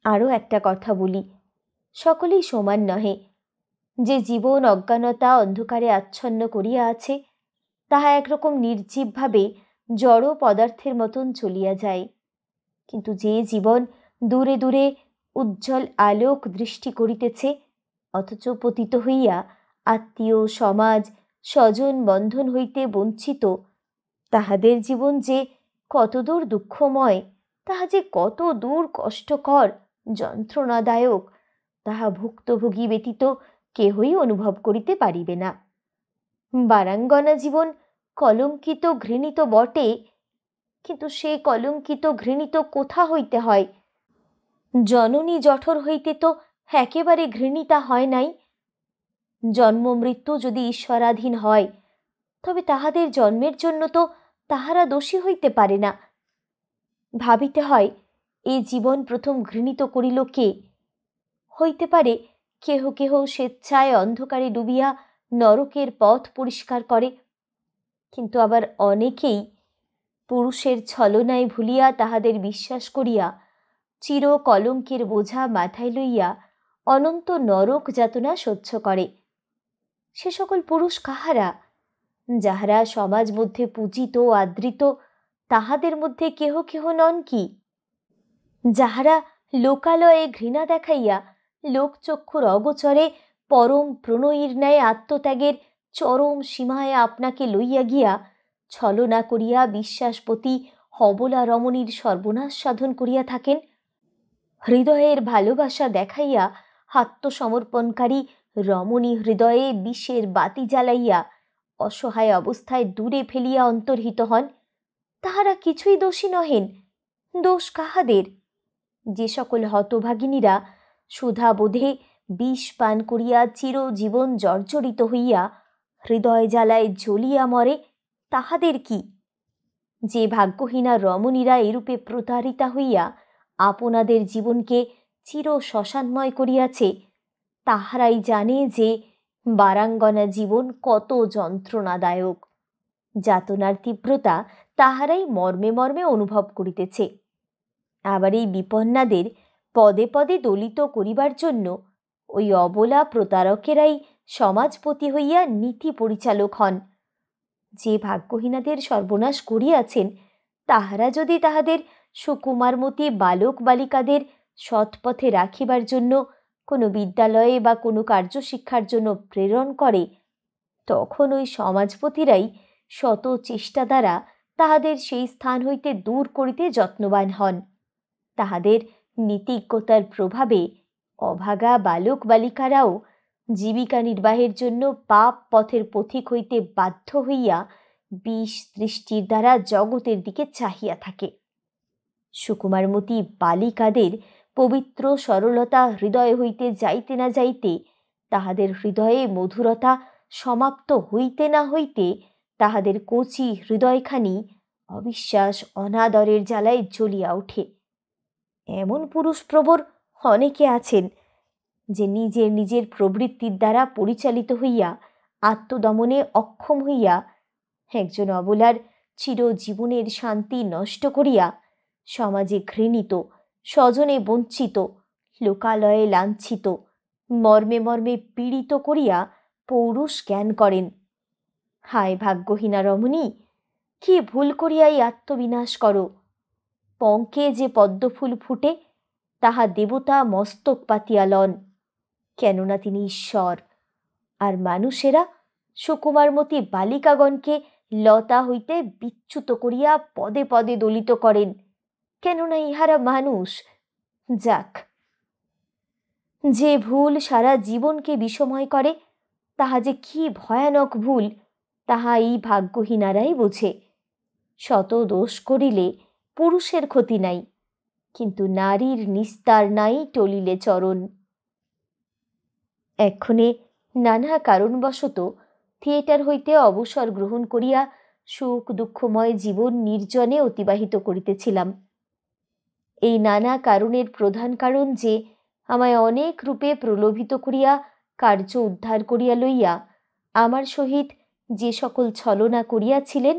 আরও একটা কথা বলি, সকলেই সমান নহে। যে জীবন অজ্ঞানতা অন্ধকারে আচ্ছন্ন করিয়া আছে, তাহা একরকম নির্জীবভাবে জড় পদার্থের মতন চলিয়া যায়। কিন্তু যে জীবন দূরে দূরে উজ্জ্বল আলোক দৃষ্টি করিতেছে, অথচ পতিত হইয়া আত্মীয় সমাজ স্বজন বন্ধন হইতে বঞ্চিত, তাহাদের জীবন যে কতদূর দুঃখময়, তাহা যে কত দূর কষ্টকর যন্ত্রণাদায়ক, তাহা ভুক্তভোগী ব্যতীত কেহই অনুভব করিতে পারিবে না। বারাঙ্গনা জীবন কলঙ্কিত ঘৃণিত বটে, কিন্তু সে কলঙ্কিত ঘৃণিত কোথা হইতে হয়? জননী জঠর হইতে তো একেবারে ঘৃণিতা হয় নাই। জন্ম মৃত্যু যদি ঈশ্বরাধীন হয়, তবে তাহাদের জন্মের জন্য তো তাহারা দোষী হইতে পারে না। ভাবিতে হয়, এই জীবন প্রথম ঘৃণিত করিল কে? হইতে পারে কেহ কেহ স্বেচ্ছায় অন্ধকারে ডুবিয়া নরকের পথ পরিষ্কার করে, কিন্তু আবার অনেকেই পুরুষের ছলনায় ভুলিয়া তাহাদের বিশ্বাস করিয়া চির কলঙ্কের বোঝা মাথায় লইয়া অনন্ত নরক যাতনা সহ্য করে। সে সকল পুরুষ কাহারা? যাহারা সমাজ মধ্যে পূজিত আদৃত, তাহাদের মধ্যে কেহ কেহ নন কি? যাহারা লোকালয়ে ঘৃণা দেখাইয়া লোকচক্ষুর অগোচরে পরম প্রণয়ীর ন্যায় আত্মত্যাগের চরম সীমায় আপনাকে লইয়া গিয়া ছলনা করিয়া বিশ্বাসবতী হবলা রমণীর সর্বনাশ সাধন করিয়া থাকেন, হৃদয়ের ভালোবাসা দেখাইয়া আত্মসমর্পণকারী রমণী হৃদয়ে বিষের বাতি জ্বালাইয়া অসহায় অবস্থায় দূরে ফেলিয়া অন্তর্হিত হন, তাহারা কিছুই দোষী নহেন। দোষ কাহাদের? যে সকল হতভাগিনীরা সুধাবোধে বিষ পান করিয়া চিরজীবন জর্জরিত হইয়া হৃদয় জ্বালায় জ্বলিয়া মরে, তাহাদের কি? যে ভাগ্যহীনা রমণীরা এরূপে প্রতারিতা হইয়া আপনাদের জীবনকে চির শ্মশানময় করিয়াছে, তাহারাই জানে যে বারাঙ্গনা জীবন কত যন্ত্রণাদায়ক। যাতনার তীব্রতা তাহারাই মর্মে মর্মে অনুভব করিতেছে। আবার এই বিপন্নাদের পদে পদে দলিত করিবার জন্য ওই অবলা প্রতারকেরাই সমাজপতি হইয়া নীতি পরিচালক হন। যে ভাগ্যহীনাদের সর্বনাশ করিয়াছেন, তাহারা যদি তাহাদের সুকুমারমতী বালক বালিকাদের সৎপথে রাখিবার জন্য কোনো বিদ্যালয়ে বা কোনো কার্যশিক্ষার জন্য প্রেরণ করে, তখন ওই সমাজপতিরাই শত চেষ্টা দ্বারা তাহাদের সেই স্থান হইতে দূর করিতে যত্নবান হন। তাহাদের নীতিজ্ঞতার প্রভাবে অভাগা বালক বালিকারাও জীবিকা নির্বাহের জন্য পাপ পথের পথিক হইতে বাধ্য হইয়া বিষ দৃষ্টির দ্বারা জগতের দিকে চাহিয়া থাকে। সুকুমারমতী বালিকাদের পবিত্র সরলতা হৃদয় হইতে যাইতে না যাইতে, তাহাদের হৃদয়ে মধুরতা সমাপ্ত হইতে না হইতে, তাহাদের কচি হৃদয়খানি অবিশ্বাস অনাদরের জ্বালায় জ্বলিয়া ওঠে। এমন পুরুষ প্রবর অনেকে আছেন, যে নিজের নিজের প্রবৃত্তির দ্বারা পরিচালিত হইয়া আত্মদমনে অক্ষম হইয়া একজন অবলার চিরজীবনের শান্তি নষ্ট করিয়া সমাজে ঘৃণিত, স্বজনে বঞ্চিত, লোকালয়ে লাঞ্ছিত, মর্মে মর্মে পীড়িত করিয়া পৌরুষ জ্ঞান করেন। হায় ভাগ্যহীনা রমণী, কি ভুল করিয়াই আত্মবিনাশ করো। পঙ্কে যে পদ্মফুল ফুটে তাহা দেবতা মস্তক পাতিয়া লন, কেননা তিনি ঈশ্বর। আর মানুষেরা সুকুমারমতী বালিকাগণকে লতা হইতে বিচ্যুত করিয়া পদে পদে দলিত করেন, কেননা ইহারা মানুষ। যাক, যে ভুল সারা জীবনকে বিষময় করে তাহা যে কি ভয়ানক ভুল তাহা এই ভাগ্যহীনারাই বোঝে। শত দোষ করিলে পুরুষের ক্ষতি নাই, কিন্তু নারীর নিস্তার নাই টলিলে চরণ। এক্ষণে নানা কারণবশত থিয়েটার হইতে অবসর গ্রহণ করিয়া সুখ দুঃখময় জীবন নির্জনে অতিবাহিত করিতেছিলাম। এই নানা কারণের প্রধান কারণ যে আমায় অনেক রূপে প্রলোভিত করিয়া কার্য উদ্ধার করিয়া লইয়া আমার সহিত যে সকল ছলনা করিয়াছিলেন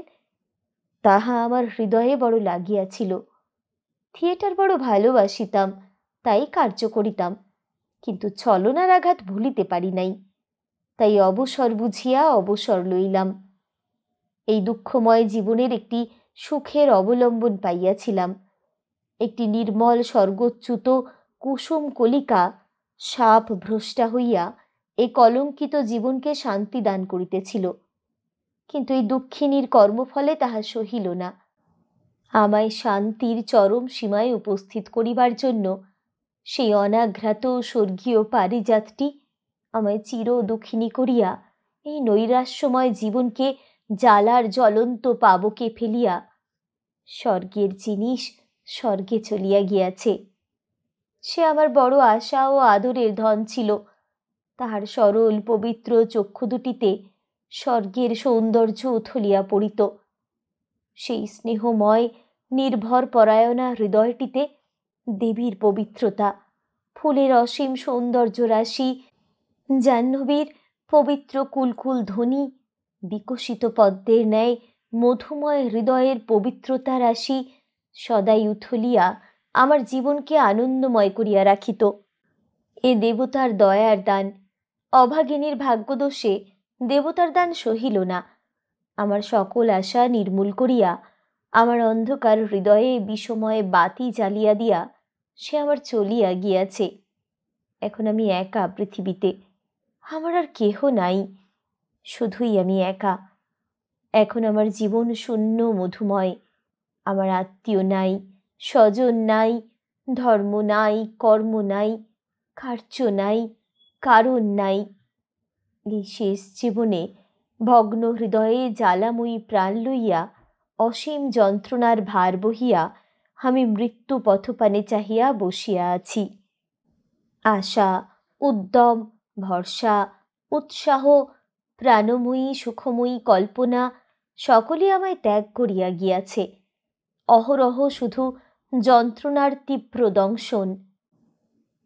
তাহা আমার হৃদয়ে বড় লাগিয়াছিল। থিয়েটার বড় ভালোবাসিতাম, তাই কার্য করিতাম, কিন্তু ছলনার আঘাত ভুলিতে পারি নাই। তাই অবসর বুঝিয়া অবসর লইলাম। এই দুঃখময় জীবনের একটি সুখের অবলম্বন পাইয়াছিলাম। একটি নির্মল স্বর্গচ্যুত কুসুম কলিকা সাপ ভ্রষ্টা হইয়া এই কলঙ্কিত জীবনকে শান্তি দান করিতেছিল, কিন্তু এই দুঃখিনীর কর্মফলে তাহা সহিল না। আমায় শান্তির চরম সীমায় উপস্থিত করিবার জন্য সেই অনাঘ্রাত স্বর্গীয় পারিজাতটি আমায় চির দুঃখিনী করিয়া এই নৈরাশ্যময় জীবনকে জ্বালার জ্বলন্ত পাবকে ফেলিয়া স্বর্গের জিনিস স্বর্গে চলিয়া গিয়াছে। সে আমার বড় আশা ও আদরের ধন ছিল। তাহার সরল পবিত্র চক্ষু দুটিতে স্বর্গের সৌন্দর্য উথলিয়া পড়িত। সেই স্নেহময় নির্ভর পরায়ণা হৃদয়টিতে দেবীর পবিত্রতা, ফুলের অসীম সৌন্দর্য রাশি, জাহ্নবীর পবিত্র কুলকুল ধ্বনি, বিকশিত পদ্মের ন্যায় মধুময় হৃদয়ের পবিত্রতা রাশি সদাই উথলিয়া আমার জীবনকে আনন্দময় করিয়া রাখিত। এ দেবতার দয়ার দান। অভাগিনীর ভাগ্যদোষে দেবতার দান সহিল না। আমার সকল আশা নির্মূল করিয়া আমার অন্ধকার হৃদয়ে বিষময় বাতি জ্বালিয়া দিয়া সে আমার চলিয়া গিয়াছে। এখন আমি একা পৃথিবীতে, আমার আর কেহ নাই, শুধুই আমি একা। এখন আমার জীবন শূন্য মধুময়। আমার আত্মীয় নাই, স্বজন নাই, ধর্ম নাই, কর্ম নাই, কার্য নাই, কারণ নাই। এই শেষ জীবনে ভগ্ন হৃদয়ে জ্বালাময়ী প্রাণ লইয়া অসীম যন্ত্রণার ভার বহিয়া আমি মৃত্যু পথপানে চাহিয়া বসিয়া আছি। আশা, উদ্যম, ভরসা, উৎসাহ, প্রাণময়ী সুখময়ী কল্পনা সকলই আমায় ত্যাগ করিয়া গিয়াছে। অহরহ শুধু যন্ত্রণার তীব্র দংশন।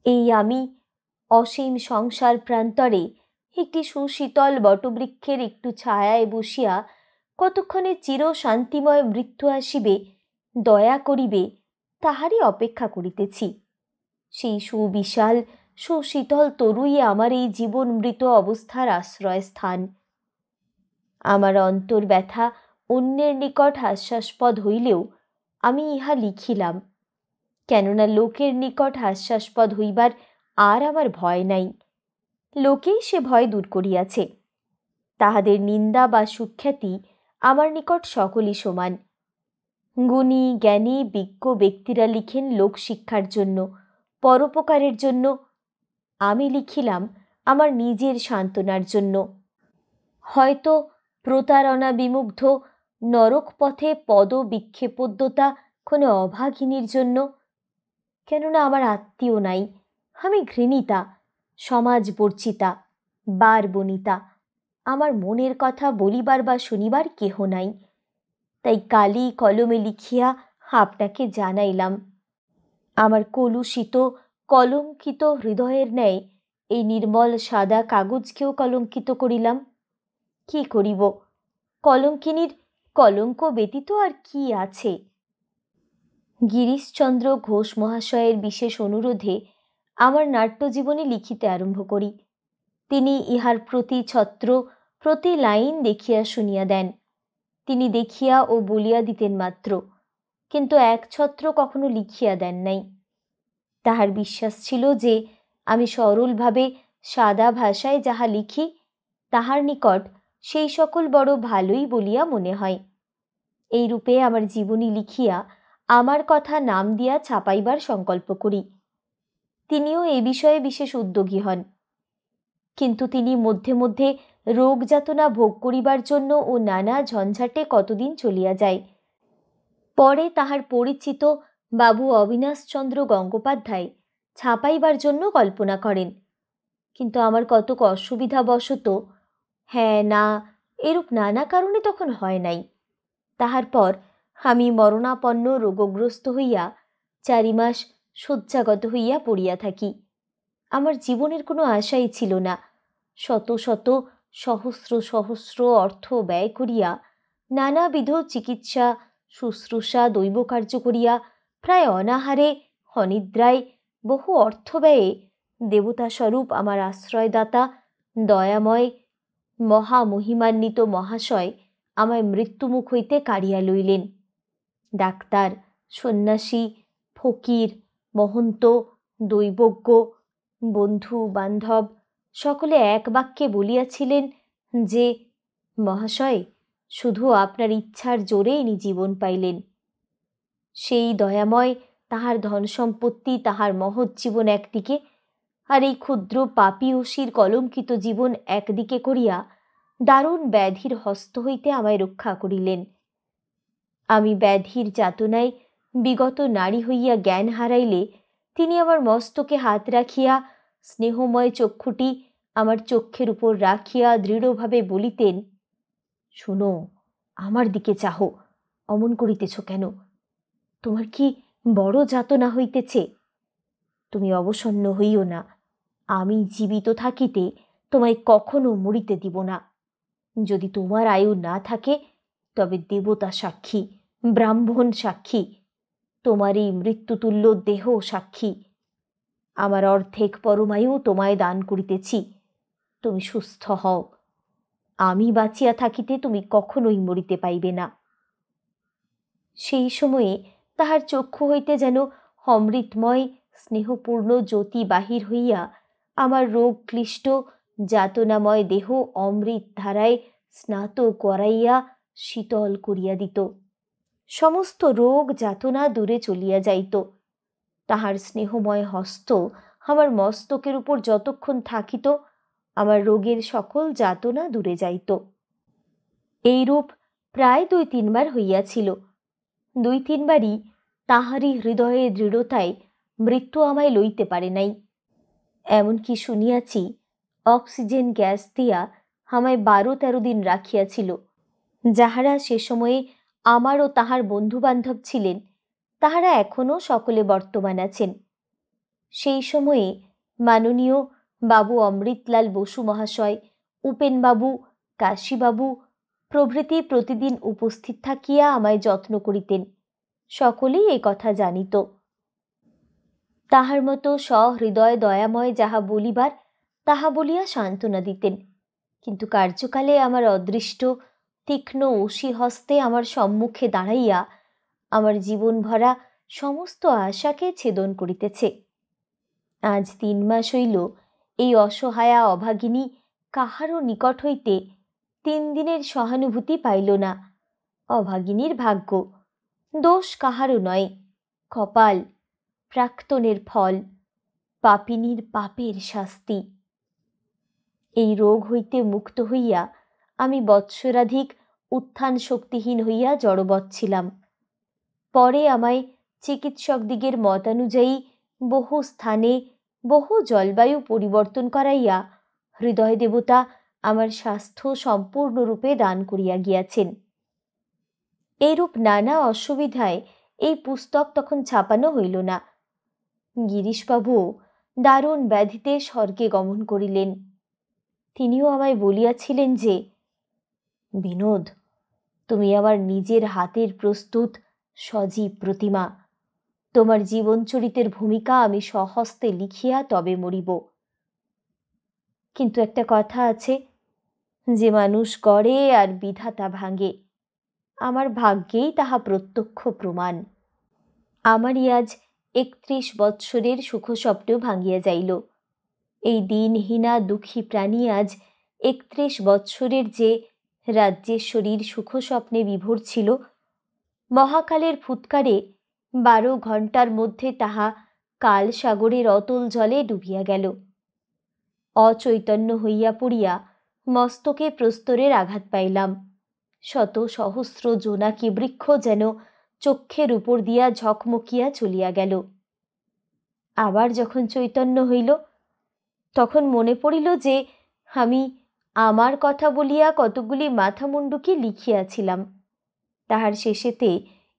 এই আমি অসীম সংসার প্রান্তরে একটি সুশীতল বটবৃক্ষের একটু ছায়ায় বসিয়া কতক্ষণে চির শান্তিময় মৃত্যু আসিবে, দয়া করিবে, তাহারই অপেক্ষা করিতেছি। সেই সুবিশাল সুশীতল তরুই আমার এই জীবন মৃত অবস্থার আশ্রয়স্থান। আমার অন্তর ব্যথা অন্যের নিকট হাস্যাস্পদ হইলেও আমি ইহা লিখিলাম, কেননা লোকের নিকট হাস্যাস্পদ হইবার আর আমার ভয় নাই। লোকেই সে ভয় দূর করিয়াছে। তাহাদের নিন্দা বা সুখ্যাতি আমার নিকট সকলই সমান। গুণী জ্ঞানী বিজ্ঞ ব্যক্তিরা লিখেন লোক শিক্ষার জন্য, পরোপকারের জন্য। আমি লিখিলাম আমার নিজের সান্ত্বনার জন্য। হয়তো প্রতারণা বিমুগ্ধ নরক পথে পদ বিক্ষেপোদ্যতা কোনো অভাগিনীর জন্য, কেননা আমার আত্মীয় নাই, আমি ঘৃণিতা, সমাজ বর্জিতা, বার বনিতা, আমার মনের কথা বলিবার বা শুনিবার কেহ নাই। তাই কালি কলমে লিখিয়া আপনাকে জানাইলাম। আমার কলুষিত কলঙ্কিত হৃদয়ের ন্যায় এই নির্মল সাদা কাগজকেও কলঙ্কিত করিলাম। কি করিব, কলঙ্কিনীর কলঙ্ক ব্যতীত আর কি আছে? গিরিশচন্দ্র ঘোষ মহাশয়ের বিশেষ অনুরোধে আমার নাট্যজীবনী লিখিতে আরম্ভ করি। তিনি ইহার প্রতি ছত্র, প্রতি লাইন দেখিয়া শুনিয়া দেন। তিনি দেখিয়া ও বলিয়া দিতেন মাত্র, কিন্তু এক ছত্র কখনো লিখিয়া দেন নাই। তাহার বিশ্বাস ছিল যে আমি সরলভাবে সাদা ভাষায় যাহা লিখি তাহার নিকট সেই সকল বড় ভালোই বলিয়া মনে হয়। এই রূপে আমার জীবনী লিখিয়া আমার কথা নাম দিয়া ছাপাইবার সংকল্প করি। তিনিও এ বিষয়ে বিশেষ উদ্যোগী হন, কিন্তু তিনি মধ্যে মধ্যে রোগ যাতনা ভোগ করিবার জন্য ও নানা ঝঞ্ঝাটে কতদিন চলিয়া যায়। পরে তাহার পরিচিত বাবু অবিনাশচন্দ্র গঙ্গোপাধ্যায় ছাপাইবার জন্য কল্পনা করেন, কিন্তু আমার কতক অসুবিধাবশত হ্যাঁ না এরূপ নানা কারণে তখন হয় নাই। তাহার পর আমি মরণাপন্ন রোগগ্রস্ত হইয়া 4 মাস শয্যাগত হইয়া পড়িয়া থাকি। আমার জীবনের কোনো আশাই ছিল না। শত শত সহস্র সহস্র অর্থ ব্যয় করিয়া নানাবিধ চিকিৎসা শুশ্রূষা দৈব কার্য করিয়া প্রায় অনাহারে অনিদ্রায় বহু অর্থ ব্যয়ে দেবতাস্বরূপ আমার আশ্রয়দাতা দয়াময় মহামহিমান্বিত মহাশয় আমায় মৃত্যুমুখ হইতে কাড়িয়া লইলেন। ডাক্তার, সন্ন্যাসী, ফকির, মহন্ত, দৈবজ্ঞ, বন্ধু বান্ধব সকলে এক বাক্যে বলিয়াছিলেন যে মহাশয় শুধু আপনার ইচ্ছার জোরে ইনি জীবন পাইলেন। সেই দয়াময় তাহার ধন সম্পত্তি, তাহার মহৎ জীবন একদিকে, আর এই ক্ষুদ্র পাপীয়সীর কলঙ্কিত জীবন একদিকে করিয়া দারুণ ব্যাধির হস্ত হইতে আমায় রক্ষা করিলেন। আমি ব্যাধির যাতনায় বিগত নারী হইয়া জ্ঞান হারাইলে তিনি আমার মস্তকে হাত রাখিয়া স্নেহময় চক্ষুটি আমার চক্ষের উপর রাখিয়া দৃঢ়ভাবে বলিতেন, শুনো, আমার দিকে চাহো, অমন করিতেছ কেন? তোমার কি বড় যাতনা হইতেছে? তুমি অবসন্ন হইও না। আমি জীবিত থাকিতে তোমায় কখনো মরিতে দিব না। যদি তোমার আয়ু না থাকে তবে দেবতা সাক্ষী, ব্রাহ্মণ সাক্ষী, তোমার এই মৃত্যুতুল্য দেহ সাক্ষী। আমার অর্ধেক পরমায়ু তোমায় দান করিতেছি। তুমি সুস্থ হও। আমি বাঁচিয়া থাকিতে তুমি কখনোই মরিতে পাইবে না। সেই সময়ে তাহার চক্ষু হইতে যেন অমৃতময় স্নেহপূর্ণ জ্যোতি বাহির হইয়া আমার রোগ ক্লিষ্ট যাতনাময় দেহ অমৃত ধারায় স্নাত করাইয়া শীতল করিয়া দিত। সমস্ত রোগ যাতনা দূরে চলিয়া যাইত। তাহার স্নেহময় হস্ত আমার মস্তকের উপর যতক্ষণ থাকিত আমার রোগের সকল যাতনা দূরে যাইত। এইরূপ প্রায় 2-3 বার হইয়াছিল। 2-3 বারই তাহারই হৃদয়ের দৃঢ়তায় মৃত্যু আমায় লইতে পারে নাই। এমনকি শুনিয়াছি অক্সিজেন গ্যাস দিয়া আমায় 12-13 দিন রাখিয়াছিল। যাহারা সে সময়ে আমার ও তাহার বন্ধুবান্ধব ছিলেন তাহারা এখনও সকলে বর্তমান আছেন। সেই সময়ে মাননীয় বাবু অমৃতলাল বসু মহাশয়, উপেনবাবু, কাশীবাবু প্রভৃতি প্রতিদিন উপস্থিত থাকিয়া আমায় যত্ন করিতেন। সকলেই এই কথা জানিত। তাহার মতো সহৃদয় দয়াময় যাহা বলিবার তাহা বলিয়া সান্ত্বনা দিতেন, কিন্তু কার্যকালে আমার অদৃষ্ট তীক্ষ্ণ অসি হস্তে আমার সম্মুখে দাঁড়াইয়া আমার জীবন ভরা সমস্ত আশাকে ছেদন করিতেছে। আজ 3 মাস হইল এই অসহায়া অভাগিনী কাহারও নিকট হইতে 3 দিনের সহানুভূতি পাইল না। অভাগিনীর ভাগ্য, দোষ কাহারও নয়, কপাল, প্রাক্তনের ফল, পাপিনীর পাপের শাস্তি। এই রোগ হইতে মুক্ত হইয়া আমি বৎসরাধিক উত্থান শক্তিহীন হইয়া জড়বৎ ছিলাম। পরে আমায় চিকিৎসকদিগের মতানুযায়ী বহু স্থানে বহু জলবায়ু পরিবর্তন করাইয়া হৃদয় দেবতা আমার স্বাস্থ্য সম্পূর্ণরূপে দান করিয়া গিয়াছেন। এইরূপ নানা অসুবিধায় এই পুস্তক তখন ছাপানো হইল না। গিরিশবাবুও দারুণ ব্যাধিতে স্বর্গে গমন করিলেন। তিনিও আমায় বলিয়াছিলেন যে, বিনোদ, তুমি আমার নিজের হাতের প্রস্তুত সজীব প্রতিমা। তোমার জীবনচরিতের ভূমিকা আমি স্বহস্তে লিখিয়া তবে মরিব। কিন্তু একটা কথা আছে, যে মানুষ গড়ে আর বিধাতা ভাঙে, আমার ভাগ্যেই তাহা প্রত্যক্ষ প্রমাণ। আমারই আজ ৩১ বৎসরের সুখস্বপ্ন ভাঙিয়া যাইল। এই দিনহীনা দুঃখী প্রাণী আজ ৩১ বৎসরের যে রাজ্যেশ্বরীর সুখস্বপ্নে বিভোর ছিল, মহাকালের ফুৎকারে ১২ ঘণ্টার মধ্যে তাহা কাল সাগরের অতল জলে ডুবিয়া গেল। অচৈতন্য হইয়া পড়িয়া মস্তকে প্রস্তরের আঘাত পাইলাম। শত সহস্র জোনাকি বৃক্ষ যেন চক্ষের উপর দিয়া ঝকমকিয়া চলিয়া গেল। আবার যখন চৈতন্য হইল, তখন মনে পড়িল যে আমি আমার কথা বলিয়া কতকগুলি মাথামুণ্ডুকি লিখিয়াছিলাম। তাহার শেষেতে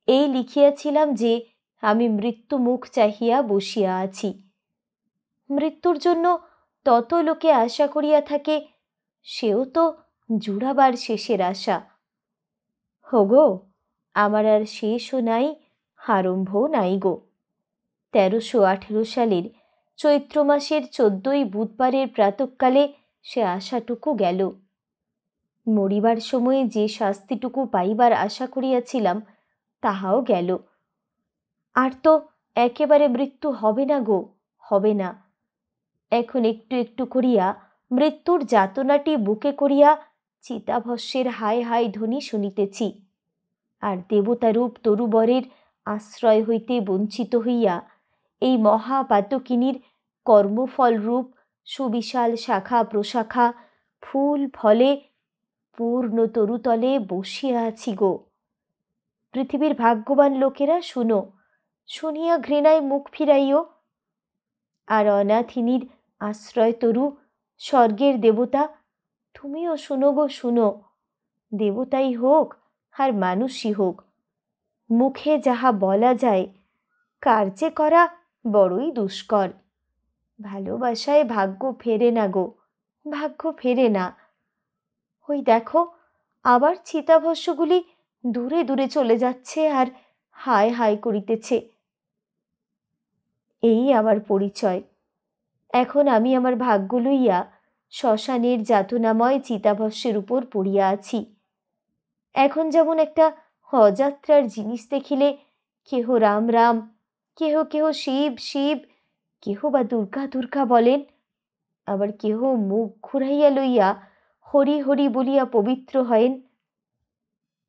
এই লিখিয়াছিলাম যে আমি মৃত্যু মুখ চাহিয়া বসিয়া আছি। মৃত্যুর জন্য তত লোকে আশা করিয়া থাকে, সেও তো জুড়াবার শেষের আশা। হোগো, আমার আর শেষও নাই, আরম্ভও নাই গো। ১৩১৮ সালের চৈত্র মাসের ১৪ই বুধবারের প্রাতঃকালে সে আশাটুকু গেল। মরিবার সময়ে যে শাস্তিটুকু পাইবার আশা করিয়াছিলাম, তাহাও গেল। আর তো একেবারে মৃত্যু হবে না গো, হবে না। এখন একটু একটু করিয়া মৃত্যুর যাতনাটি বুকে করিয়া চিতাভস্যের হায় হায় ধ্বনি শুনিতেছি। আর দেবতারূপ তরুবরের আশ্রয় হইতে বঞ্চিত হইয়া এই মহাপাতকিনীর কর্মফলরূপ সুবিশাল শাখা প্রশাখা ফুল ফলে পূর্ণ তরুতলে বসিয়া আছি গো। পৃথিবীর ভাগ্যবান লোকেরা শুনো, শুনিয়া ঘৃণায় মুখ ফিরাইও। আর অনাথিনীর আশ্রয় তরু স্বর্গের দেবতা, তুমিও শুনো গো, শুনো। দেবতাই হোক আর মানুষই হোক, মুখে যাহা বলা যায়, কার্যে করা বড়ই দুষ্কর। ভালোবাসায় ভাগ্য ফেরে না গো, ভাগ্য ফেরে না। ওই দেখো, আবার চিতাভস্যগুলি দূরে দূরে চলে যাচ্ছে আর হায় হায় করিতেছে। এই আমার পরিচয়। এখন আমি আমার ভাগ্য লইয়া শ্মশানের যাতনাময় চিতাভস্যের উপর পড়িয়া আছি। এখন যেমন একটা অযাত্রার জিনিস দেখিলে কেহ রাম রাম, কেহ কেহ শিব শিব, কেহ বা দুর্গা দুর্গা বলেন, আবার কেহ মুখ ঘুরাইয়া লইয়া হরি হরি বলিয়া পবিত্র হয়েন।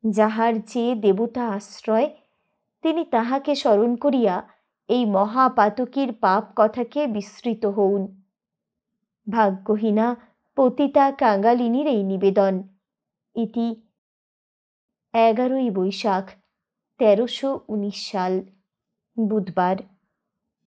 যাহার যে দেবতা আশ্রয়, তিনি তাহাকে স্মরণ করিয়া এই মহাপাতকীর পাপ কথাকে বিস্মৃত হউন। ভাগ্যহীনা পতিতা কাঙ্গালিনীর এই নিবেদন। ইতি ১১ই বৈশাখ ১৩১৯ সাল, বুধবার।